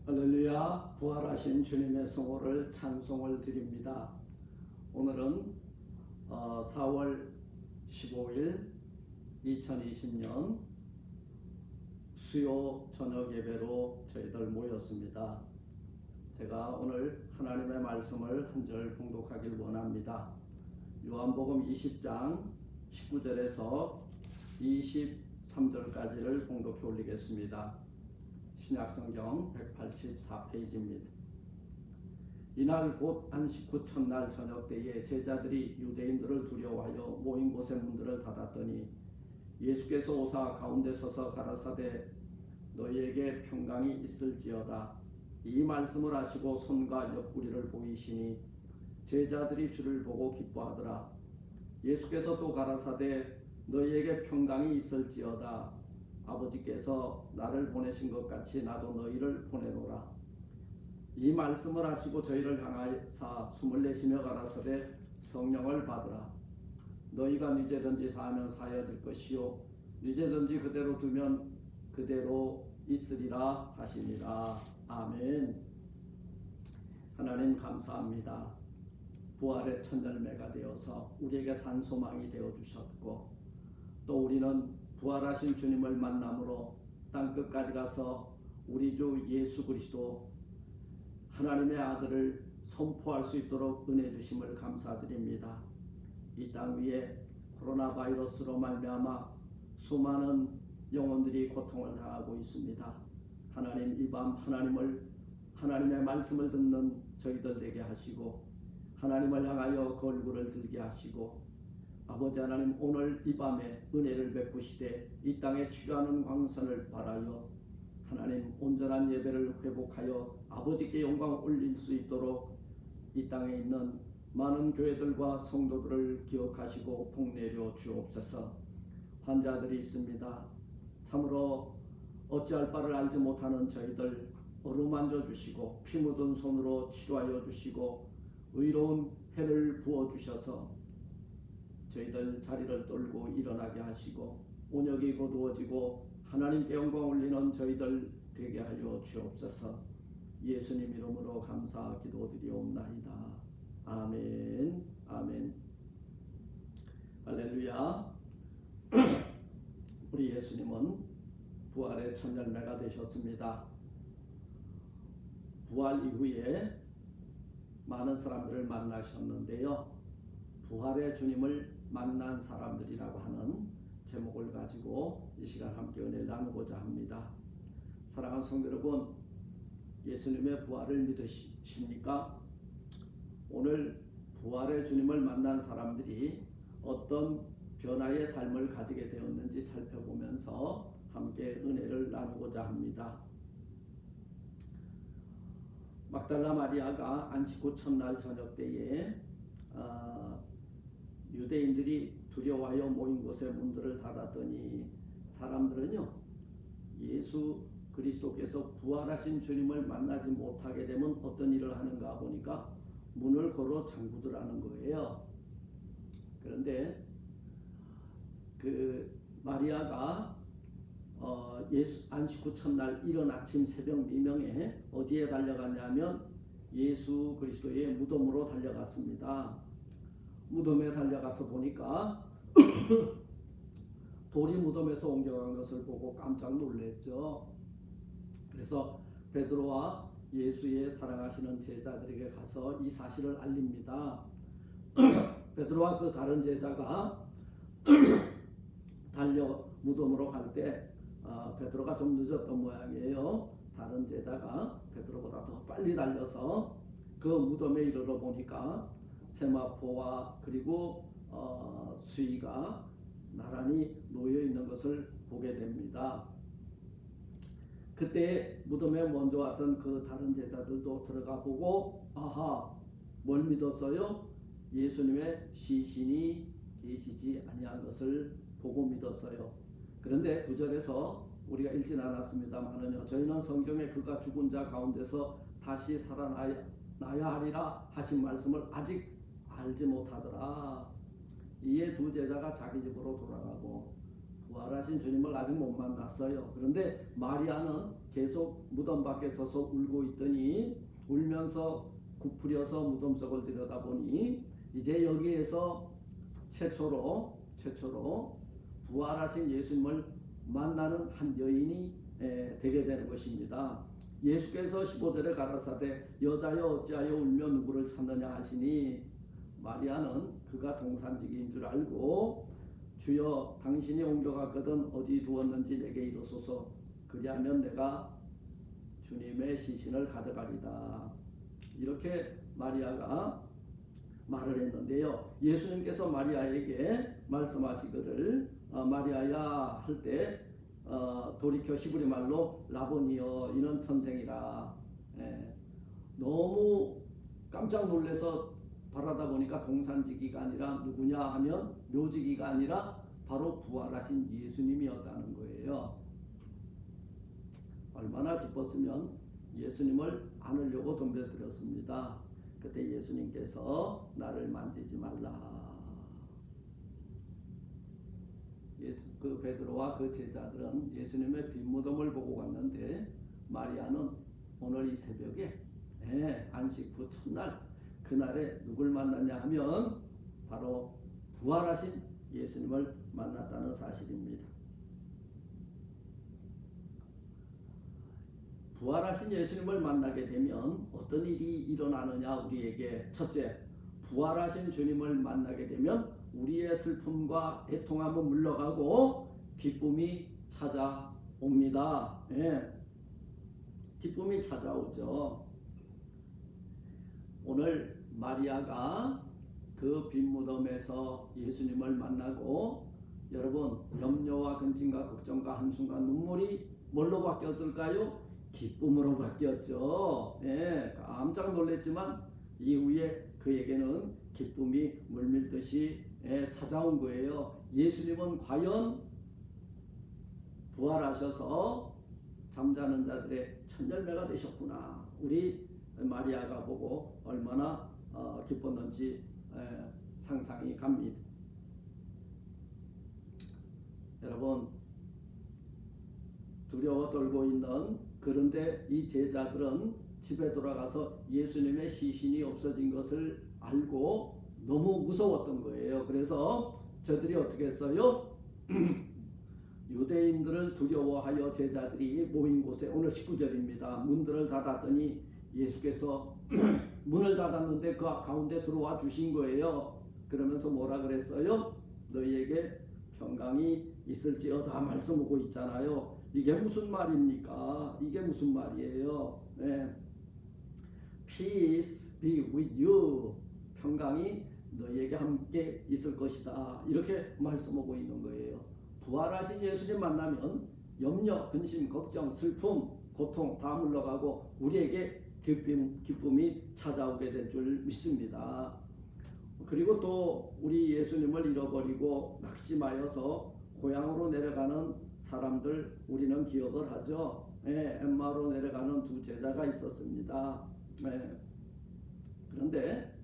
할렐루야. 부활하신 주님의 성호를 찬송을 드립니다. 오늘은 4월 15일 2020년 수요 저녁 예배로 저희들 모였습니다. 제가 오늘 하나님의 말씀을 한 절 봉독하길 원합니다. 요한복음 20장 19절에서 23절까지를 봉독해 올리겠습니다. 신약성경 184페이지입니다. 이날 곧 안식 후 첫날 저녁 때에 제자들이 유대인들을 두려워하여 모인 곳의 문들을 닫았더니 예수께서 오사 가운데 서서 가라사대 너희에게 평강이 있을지어다. 이 말씀을 하시고 손과 옆구리를 보이시니 제자들이 주를 보고 기뻐하더라. 예수께서 또 가라사대 너희에게 평강이 있을지어다. 아버지께서 나를 보내신 것 같이 나도 너희를 보내노라. 이 말씀을 하시고 저희를 향하사 숨을 내쉬며 가라사대 성령을 받으라. 너희가 누제든지 사하면 사여질 것이요 누제든지 그대로 두면 그대로 있으리라 하시니라. 아멘. 하나님 감사합니다. 부활의 첫 열매가 되어서 우리에게 산 소망이 되어주셨고 또 우리는 부활하신 주님을 만남으로 땅끝까지 가서 우리 주 예수 그리스도 하나님의 아들을 선포할 수 있도록 은혜 주심을 감사드립니다. 이 땅 위에 코로나 바이러스로 말미암아 수많은 영혼들이 고통을 당하고 있습니다. 하나님 이 밤 하나님의 말씀을 듣는 저희들 되게 하시고 하나님을 향하여 그 얼굴을 들게 하시고 아버지 하나님 오늘 이 밤에 은혜를 베푸시되 이 땅에 취하는 광선을 바라여 하나님 온전한 예배를 회복하여 아버지께 영광 올릴 수 있도록 이 땅에 있는 많은 교회들과 성도들을 기억하시고 복내려 주옵소서. 환자들이 있습니다. 참으로 어찌할 바를 알지 못하는 저희들 어루만져 주시고 피 묻은 손으로 치료하여 주시고 의로운 해를 부어 주셔서 저희들 자리를 떨고 일어나게 하시고 온역이 거두어지고 하나님께 영광 올리는 저희들 되게 하여 주옵소서. 예수님 이름으로 감사 기도드리옵나이다. 아멘. 아멘. 할렐루야. 우리 예수님은 부활의 첫 열매가 되셨습니다. 부활 이후에 많은 사람들을 만나셨는데요. 부활의 주님을 만난 사람들이라고 하는 제목을 가지고 이 시간 함께 은혜를 나누고자 합니다. 사랑하는 성도 여러분, 예수님의 부활을 믿으십니까? 오늘 부활의 주님을 만난 사람들이 어떤 변화의 삶을 가지게 되었는지 살펴보면서 함께 은혜를 나누고자 합니다. 막달라 마리아가 안식 후 첫날 저녁 때에 유대인들이 두려워하여 모인 곳의 문들을 닫았더니 사람들은요 예수 그리스도께서 부활하신 주님을 만나지 못하게 되면 어떤 일을 하는가 보니까 문을 걸어 잠그더라는 거예요. 그런데 그 마리아가 예수 안식 후 첫날 이른 아침 새벽 미명에 어디에 달려갔냐면 예수 그리스도의 무덤으로 달려갔습니다. 무덤에 달려가서 보니까 돌이 무덤에서 옮겨간 것을 보고 깜짝 놀랐죠. 그래서 베드로와 예수의 사랑하시는 제자들에게 가서 이 사실을 알립니다. 베드로와 그 다른 제자가 달려 무덤으로 갈 때 베드로가 좀 늦었던 모양이에요. 다른 제자가 베드로보다 더 빨리 달려서 그 무덤에 이르러 보니까 세마포와 그리고 수의가 나란히 놓여 있는 것을 보게 됩니다. 그때 무덤에 먼저 왔던 그 다른 제자들도 들어가 보고 아하, 뭘 믿었어요? 예수님의 시신이 계시지 아니한 것을 보고 믿었어요. 그런데 9절에서 우리가 읽진 않았습니다만은요, 저희는 성경에 그가 죽은 자 가운데서 다시 살아나야 하리라 하신 말씀을 아직 알지 못하더라. 이에 두 제자가 자기 집으로 돌아가고 부활하신 주님을 아직 못 만났어요. 그런데 마리아는 계속 무덤 밖에 서서 울고 있더니 울면서 굽부려서 무덤 속을 들여다보니 이제 여기에서 최초로 부활하신 예수님을 만나는 한 여인이 되게 되는 것입니다. 예수께서 15절에 가라사대 여자여 어찌하여 울며 누구를 찾느냐 하시니 마리아는 그가 동산지기인 줄 알고 주여 당신이 옮겨갔거든 어디 두었는지 내게 이르소서 그리하면 내가 주님의 시신을 가져가리다. 이렇게 마리아가 말을 했는데요. 예수님께서 마리아에게 말씀하시기를 마리아야 할 때 돌이켜 히브리 말로 라보니여 이는 선생이라. 너무 깜짝 놀라서 바라다 보니까 동산지기가 아니라 누구냐 하면 묘지기가 아니라 바로 부활하신 예수님이었다는 거예요. 얼마나 기뻤으면 예수님을 안으려고 덤벼들었습니다. 그때 예수님께서 나를 만지지 말라. 그 베드로와 그 제자들은 예수님의 빈 무덤을 보고 갔는데 마리아는 오늘 이 새벽에 안식 후 첫날 그날에 누굴 만났냐 하면 바로 부활하신 예수님을 만났다는 사실입니다. 부활하신 예수님을 만나게 되면 어떤 일이 일어나느냐 우리에게 첫째, 부활하신 주님을 만나게 되면 우리의 슬픔과 애통함은 물러가고 기쁨이 찾아옵니다. 기쁨이 찾아오죠. 오늘 마리아가 그 빈 무덤에서 예수님을 만나고 여러분 염려와 근심과 걱정과 한숨과 눈물이 뭘로 바뀌었을까요? 기쁨으로 바뀌었죠. 깜짝 놀랐지만 이후에 그에게는 기쁨이 물밀듯이 찾아온 거예요. 예수님은 과연 부활하셔서 잠자는 자들의 첫 열매가 되셨구나. 우리 마리아가 보고 얼마나 기뻤는지 상상이 갑니다. 여러분 두려워 떨고 있는 그런데 이 제자들은 집에 돌아가서 예수님의 시신이 없어진 것을 알고 너무 무서웠던 거예요. 그래서 저들이 어떻게 했어요? 유대인들을 두려워하여 제자들이 모인 곳에 오늘 19절입니다. 문들을 닫았더니 예수께서 문을 닫았는데 그 가운데 들어와 주신 거예요. 그러면서 뭐라 그랬어요? 너희에게 평강이 있을지어다 말씀하고 있잖아요. 이게 무슨 말입니까? 이게 무슨 말이에요? Peace be with you. 평강이 너희에게 함께 있을 것이다. 이렇게 말씀하고 있는 거예요. 부활하신 예수님 만나면 염려, 근심, 걱정, 슬픔, 고통 다 물러가고 우리에게 기쁨이 찾아오게 될 줄 믿습니다. 그리고 또 우리 예수님을 잃어버리고 낙심하여서 고향으로 내려가는 사람들 우리는 기억을 하죠. 엠마로 내려가는 두 제자가 있었습니다. 그런데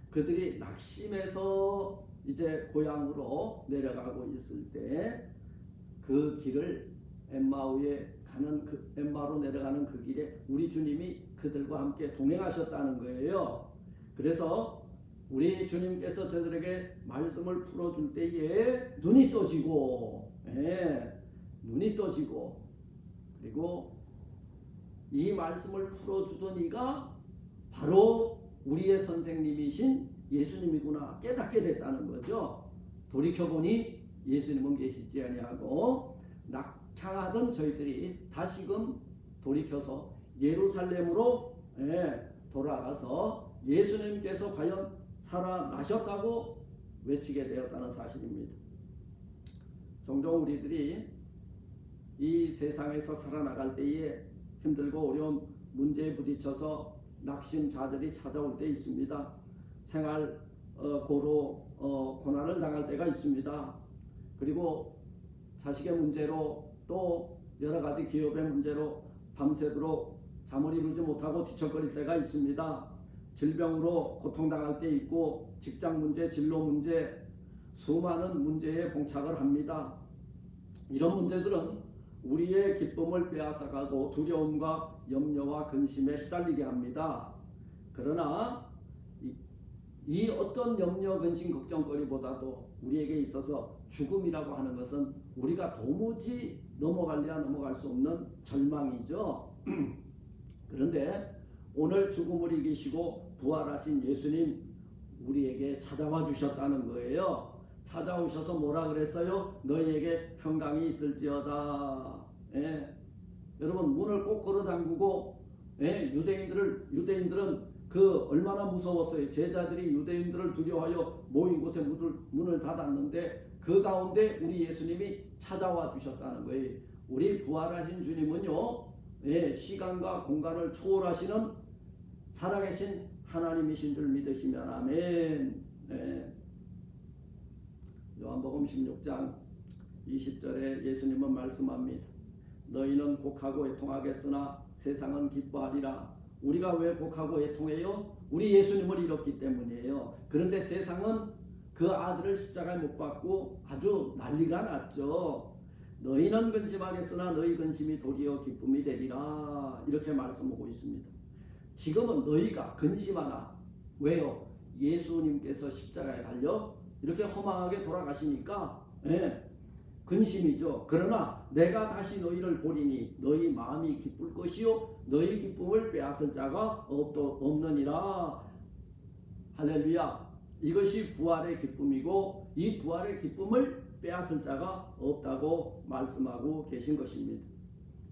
그들이 낙심해서 이제 고향으로 내려가고 있을 때 그 길을 엠마로 내려가는 그 길에 우리 주님이 그들과 함께 동행하셨다는 거예요. 그래서 우리 주님께서 저들에게 말씀을 풀어줄 때에 눈이 떠지고 그리고 이 말씀을 풀어주던 이가 바로 우리의 선생님이신 예수님이구나 깨닫게 됐다는 거죠. 돌이켜보니 예수님은 계시지 아니하고 낙향하던 저희들이 다시금 돌이켜서 예루살렘으로 돌아가서 예수님께서 과연 살아나셨다고 외치게 되었다는 사실입니다. 종종 우리들이 이 세상에서 살아나갈 때에 힘들고 어려운 문제에 부딪혀서 낙심 좌절이 찾아올 때 있습니다. 생활 고로 고난을 당할 때가 있습니다. 그리고 자식의 문제로 또 여러 가지 기업의 문제로 밤새도록 잠을 이루지 못하고 뒤척거릴 때가 있습니다. 질병으로 고통당할 때 있고 직장 문제, 진로 문제, 수많은 문제에 봉착을 합니다. 이런 문제들은 우리의 기쁨을 빼앗아가고 두려움과 염려와 근심에 시달리게 합니다. 그러나 이 어떤 염려, 근심, 걱정거리보다도 우리에게 있어서 죽음이라고 하는 것은 우리가 도무지 넘어갈 수 없는 절망이죠. 그런데 오늘 죽음을 이기시고 부활하신 예수님 우리에게 찾아와 주셨다는 거예요. 찾아오셔서 뭐라 그랬어요? 너희에게 평강이 있을지어다. 예. 여러분 문을 꼭 걸어 잠그고 유대인들은 그 얼마나 무서웠어요. 제자들이 유대인들을 두려워하여 모인 곳에 문을 닫았는데 그 가운데 우리 예수님이 찾아와 주셨다는 거예요. 우리 부활하신 주님은요, 시간과 공간을 초월하시는 살아계신 하나님이신 줄 믿으시면 아멘. 요한복음 16장 20절에 예수님은 말씀합니다. 너희는 곡하고 애통하겠으나 세상은 기뻐하리라. 우리가 왜 곡하고 애통해요? 우리 예수님을 잃었기 때문이에요. 그런데 세상은 그 아들을 십자가에 못 박고 아주 난리가 났죠. 너희는 근심하겠으나 너희 근심이 도리어 기쁨이 되리라. 이렇게 말씀하고 있습니다. 지금은 너희가 근심하나 왜요? 예수님께서 십자가에 달려 이렇게 허망하게 돌아가시니까 근심이죠. 그러나 내가 다시 너희를 보리니 너희 마음이 기쁠 것이요 너희 기쁨을 빼앗을 자가 없느니라. 할렐루야. 이것이 부활의 기쁨이고 이 부활의 기쁨을 빼앗을 자가 없다고 말씀하고 계신 것입니다.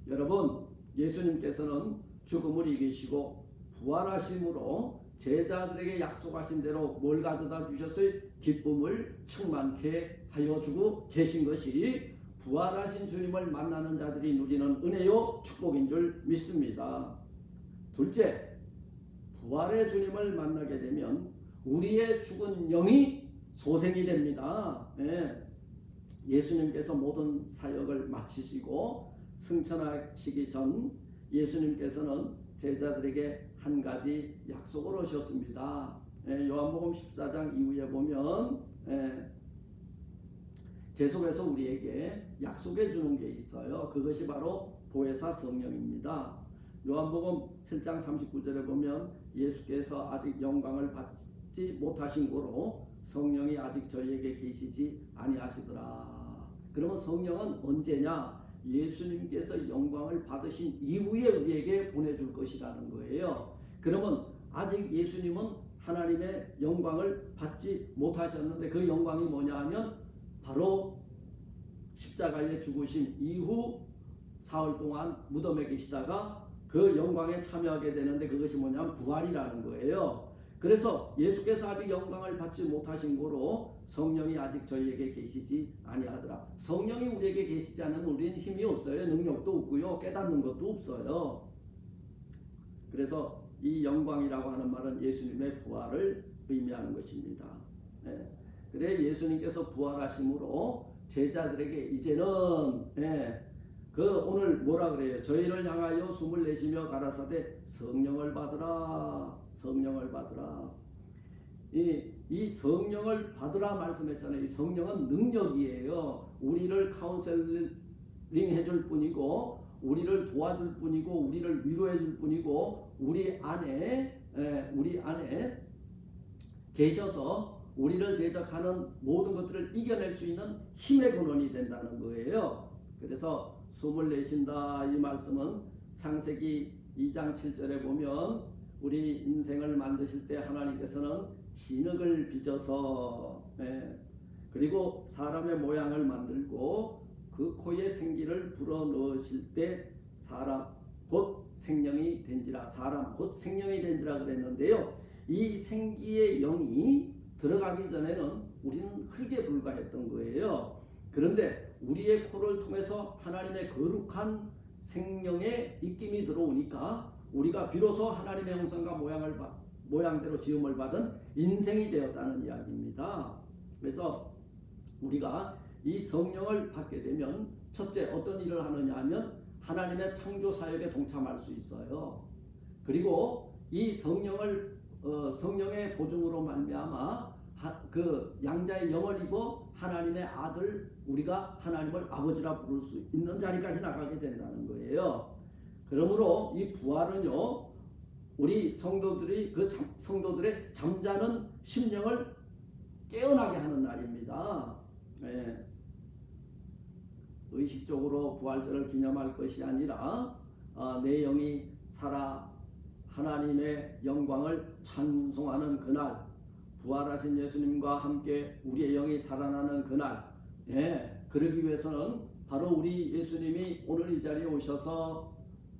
여러분, 예수님께서는 죽음을 이기시고 부활하심으로 제자들에게 약속하신 대로 뭘 가져다 주셨어요? 기쁨을 충만케 하여 주고 계신 것이 부활하신 주님을 만나는 자들이 누리는 은혜요 축복인 줄 믿습니다. 둘째, 부활의 주님을 만나게 되면 우리의 죽은 영이 소생이 됩니다. 예수님께서 모든 사역을 마치시고 승천하시기 전 예수님께서는 제자들에게 한 가지 약속을 하셨습니다. 요한복음 14장 이후에 보면 계속해서 우리에게 약속해 주는 게 있어요. 그것이 바로 보혜사 성령입니다. 요한복음 7장 39절에 보면 예수께서 아직 영광을 받지 못하신 고로 성령이 아직 저희에게 계시지 아니하시더라. 그러면 성령은 언제냐? 예수님께서 영광을 받으신 이후에 우리에게 보내줄 것이라는 거예요. 그러면 아직 예수님은 하나님의 영광을 받지 못하셨는데 그 영광이 뭐냐 하면 바로 십자가에 죽으신 이후 사흘 동안 무덤에 계시다가 그 영광에 참여하게 되는데 그것이 뭐냐면 부활이라는 거예요. 그래서 예수께서 아직 영광을 받지 못하신 고로 성령이 아직 저희에게 계시지 아니하더라. 성령이 우리에게 계시지 않으면 우리는 힘이 없어요. 능력도 없고요. 깨닫는 것도 없어요. 그래서 이 영광이라고 하는 말은 예수님의 부활을 의미하는 것입니다. 그래 예수님께서 부활하심으로 제자들에게 이제는 그 오늘 뭐라 그래요? 저희를 향하여 숨을 내쉬며 가라사대 성령을 받으라. 성령을 받으라. 이 성령을 받으라 말씀했잖아요. 이 성령은 능력이에요. 우리를 카운셀링 해줄 뿐이고 우리를 도와줄 뿐이고 우리를 위로해 줄 뿐이고 우리 안에 계셔서 우리를 대적하는 모든 것들을 이겨낼 수 있는 힘의 근원이 된다는 거예요. 그래서 숨을 내쉰다 이 말씀은 창세기 2장 7절에 보면 우리 인생을 만드실 때 하나님께서는 진흙을 빚어서 그리고 사람의 모양을 만들고 그 코에 생기를 불어넣으실 때 사람 곧 생명이 된지라 사람 곧 생명이 된지라 그랬는데요. 이 생기의 영이 들어가기 전에는 우리는 흙에 불과했던 거예요. 그런데 우리의 코를 통해서 하나님의 거룩한 생명의 입김이 들어오니까 우리가 비로소 하나님의 형상과 모양대로 지음을 받은 인생이 되었다는 이야기입니다. 그래서 우리가 이 성령을 받게 되면 첫째 어떤 일을 하느냐 하면 하나님의 창조 사역에 동참할 수 있어요. 그리고 이 성령의 보증으로 말미암아 그 양자의 영을 입어 하나님의 아들, 우리가 하나님을 아버지라 부를 수 있는 자리까지 나가게 된다는 거예요. 그러므로 이 부활은요, 우리 성도들이 성도들의 잠자는 심령을 깨어나게 하는 날입니다. 예. 의식적으로 부활절을 기념할 것이 아니라 내 영이 살아 하나님의 영광을 찬송하는 그날, 부활하신 예수님과 함께 우리의 영이 살아나는 그날, 그러기 위해서는 바로 우리 예수님이 오늘 이 자리에 오셔서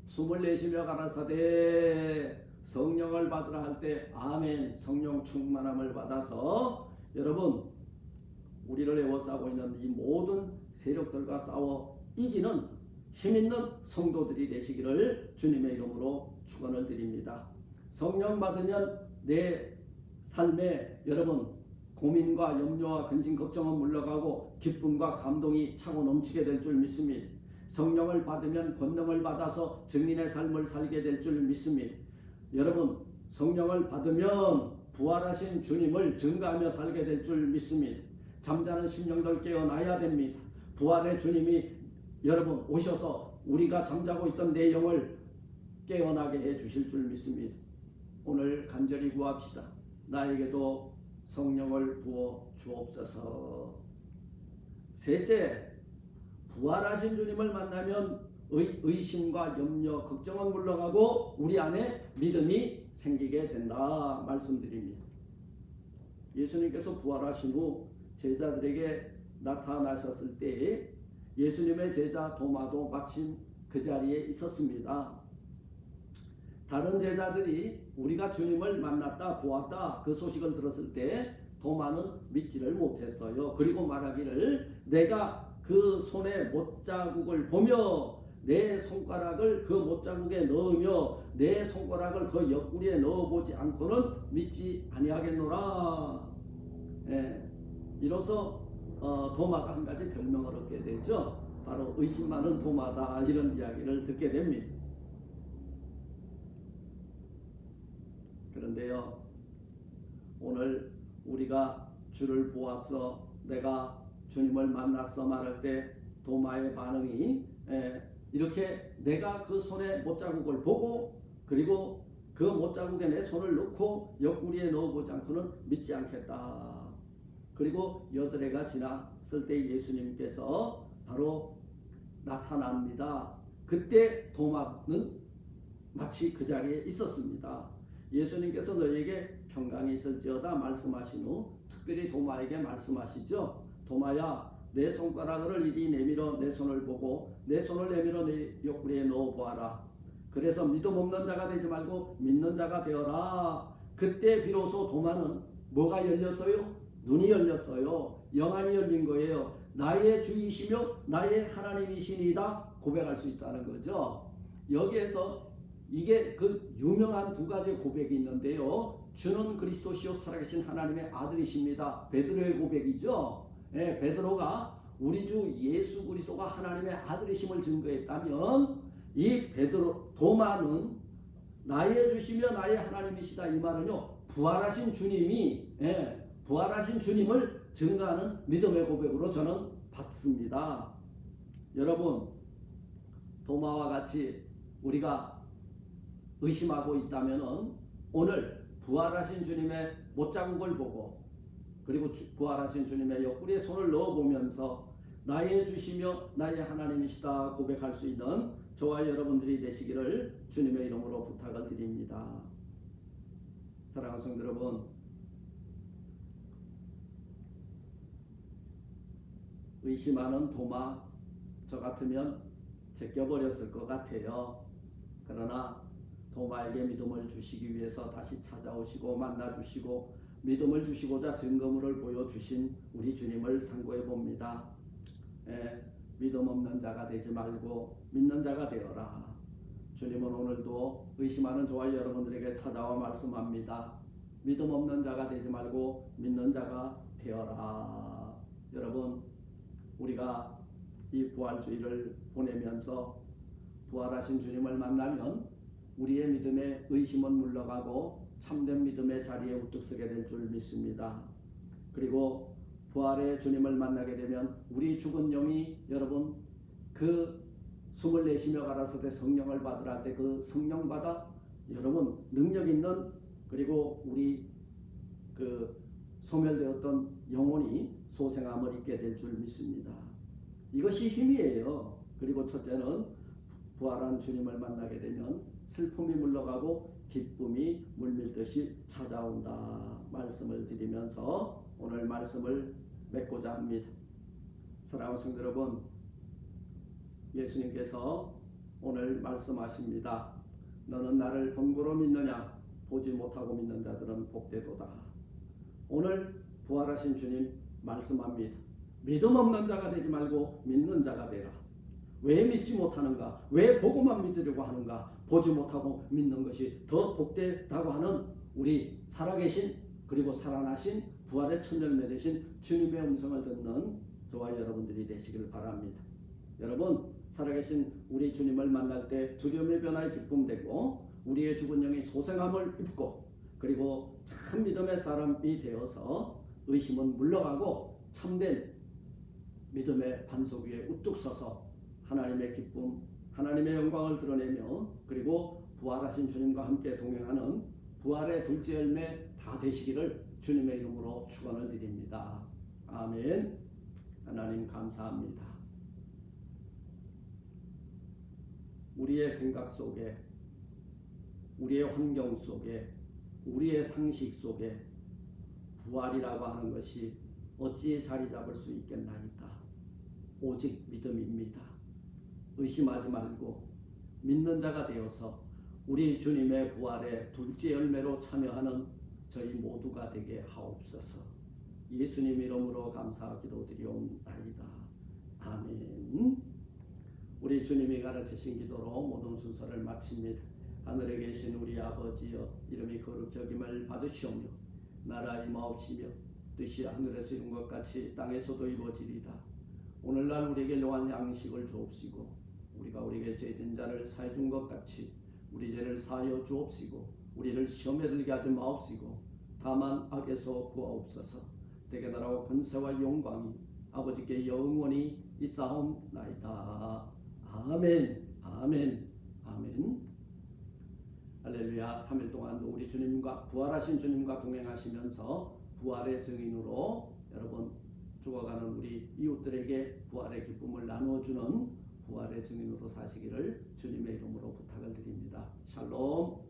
숨을 내쉬며 가라사대 성령을 받으라 할 때 아멘, 성령 충만함을 받아서 여러분 우리를 에워싸고 있는 이 모든 세력들과 싸워 이기는 힘있는 성도들이 되시기를 주님의 이름으로 축원을 드립니다. 성령 받으면 내 삶에 여러분 고민과 염려와 근심 걱정은 물러가고 기쁨과 감동이 차고 넘치게 될 줄 믿습니다. 성령을 받으면 권능을 받아서 증인의 삶을 살게 될 줄 믿습니다. 여러분 성령을 받으면 부활하신 주님을 증거하며 살게 될 줄 믿습니다. 잠자는 심령들 깨어나야 됩니다. 부활의 주님이 여러분 오셔서 우리가 잠자고 있던 내 영을 깨어나게 해 주실 줄 믿습니다. 오늘 간절히 구합시다. 나에게도 성령을 부어 주옵소서. 셋째, 부활하신 주님을 만나면 의심과 염려, 걱정은 물러가고 우리 안에 믿음이 생기게 된다 말씀드립니다. 예수님께서 부활하신 후 제자들에게 나타나셨을 때 예수님의 제자 도마도 마침 그 자리에 있었습니다. 다른 제자들이 우리가 주님을 만났다 보았다 그 소식을 들었을 때 도마는 믿지를 못했어요. 그리고 말하기를 내가 그 손의 못자국을 보며 내 손가락을 그 못자국에 넣으며 내 손가락을 그 옆구리에 넣어보지 않고는 믿지 아니하겠노라. 이로써 도마가 한 가지 별명을 얻게 되죠. 바로 의심 많은 도마다 이런 이야기를 듣게 됩니다. 그런데요, 오늘 우리가 주를 보았어, 내가 주님을 만났어 말할 때 도마의 반응이 이렇게 내가 그 손에 못자국을 보고 그리고 그 못자국에 내 손을 넣고 옆구리에 넣어보지 않고는 믿지 않겠다. 그리고 8해가 지났을 때 예수님께서 바로 나타납니다. 그때 도마는 마치 그 자리에 있었습니다. 예수님께서 너에게 평강이 있을지어다 말씀하신 후 특별히 도마에게 말씀하시죠. 도마야, 내 손가락을 이리 내밀어 내 손을 보고 내 손을 내밀어 내 옆구리에 넣어 보아라. 그래서 믿음 없는 자가 되지 말고 믿는 자가 되어라. 그때 비로소 도마는 뭐가 열렸어요? 눈이 열렸어요. 영안이 열린 거예요. 나의 주이시며 나의 하나님이시니다 고백할 수 있다는 거죠. 여기에서 이게 그 유명한 두 가지 고백이 있는데요. 주는 그리스도시요 살아계신 하나님의 아들이십니다. 베드로의 고백이죠. 베드로가 우리 주 예수 그리스도가 하나님의 아들이심을 증거했다면 이 도마는 나의 주시며 나의 하나님이시다 이 말은요, 부활하신 주님이 부활하신 주님을 증거하는 믿음의 고백으로 저는 받습니다. 여러분, 도마와 같이 우리가 의심하고 있다면 오늘 부활하신 주님의 못자국을 보고 그리고 부활하신 주님의 옆구리에 손을 넣어보면서 나의 주시며 나의 하나님이시다 고백할 수 있는 저와 여러분들이 되시기를 주님의 이름으로 부탁을 드립니다. 사랑하는 성도 여러분, 의심하는 도마, 저 같으면 제껴버렸을 것 같아요. 그러나 도마에게 믿음을 주시기 위해서 다시 찾아오시고 만나주시고 믿음을 주시고자 증거물을 보여주신 우리 주님을 상고해 봅니다. 믿음 없는 자가 되지 말고 믿는 자가 되어라. 주님은 오늘도 의심하는 저와 여러분들에게 찾아와 말씀합니다. 믿음 없는 자가 되지 말고 믿는 자가 되어라. 여러분, 우리가 이 부활주의를 보내면서 부활하신 주님을 만나면 우리의 믿음에 의심은 물러가고 참된 믿음의 자리에 우뚝 서게 될 줄 믿습니다. 그리고 부활의 주님을 만나게 되면 우리 죽은 영이 여러분 그 숨을 내쉬며 가라사대 성령을 받으라 할 때 그 성령 받아 여러분 능력 있는 그리고 우리 그 소멸되었던 영혼이 소생함을 입게 될 줄 믿습니다. 이것이 힘이에요. 그리고 첫째는 부활한 주님을 만나게 되면 슬픔이 물러가고 기쁨이 물밀듯이 찾아온다 말씀을 드리면서 오늘 말씀을 맺고자 합니다. 사랑하는 성도 여러분, 예수님께서 오늘 말씀하십니다. 너는 나를 본고로 믿느냐? 보지 못하고 믿는 자들은 복되도다. 오늘 부활하신 주님 말씀합니다. 믿음 없는 자가 되지 말고 믿는 자가 되라. 왜 믿지 못하는가? 왜 보고만 믿으려고 하는가? 보지 못하고 믿는 것이 더 복되다고 하는 우리 살아계신 그리고 살아나신 부활의 천절매 되신 주님의 음성을 듣는 저와 여러분들이 되시길 바랍니다. 여러분 살아계신 우리 주님을 만날 때 두려움의 변화에 기쁨되고 우리의 죽은 영이 소생함을 입고 그리고 참 믿음의 사람이 되어서 의심은 물러가고 참된 믿음의 반석 위에 우뚝 서서 하나님의 기쁨, 하나님의 영광을 드러내며 그리고 부활하신 주님과 함께 동행하는 부활의 둘째 열매 다 되시기를 주님의 이름으로 축원을 드립니다. 아멘. 하나님 감사합니다. 우리의 생각 속에 우리의 환경 속에 우리의 상식 속에 부활이라고 하는 것이 어찌 자리 잡을 수 있겠나이까? 오직 믿음입니다. 의심하지 말고 믿는 자가 되어서 우리 주님의 부활의 둘째 열매로 참여하는 저희 모두가 되게 하옵소서. 예수님 이름으로 감사하기로 드리옵나이다. 아멘. 우리 주님이 가르치신 기도로 모든 순서를 마칩니다. 하늘에 계신 우리 아버지여, 이름이 거룩히 여김을 받으시오며 나라 임하옵시며 뜻이 하늘에서 이룬 것 같이 땅에서도 이루어지리다. 오늘날 우리에게 요한 양식을 주옵시고 우리가 우리에게 죄진 자를 사해 준 것 같이 우리 죄를 사하여 주옵시고 우리를 시험에 들게 하지 마옵시고 다만 악에서 구하옵소서. 대개 나라와 권세와 영광이 아버지께 영원히 있사옵나이다. 아멘. 아멘. 아멘. 할렐루야. 3일 동안도 우리 주님과 부활하신 주님과 동행하시면서 부활의 증인으로 여러분 죽어가는 우리 이웃들에게 부활의 기쁨을 나눠주는 부활의 증인으로 사시기를 주님의 이름으로 부탁을 드립니다. 샬롬.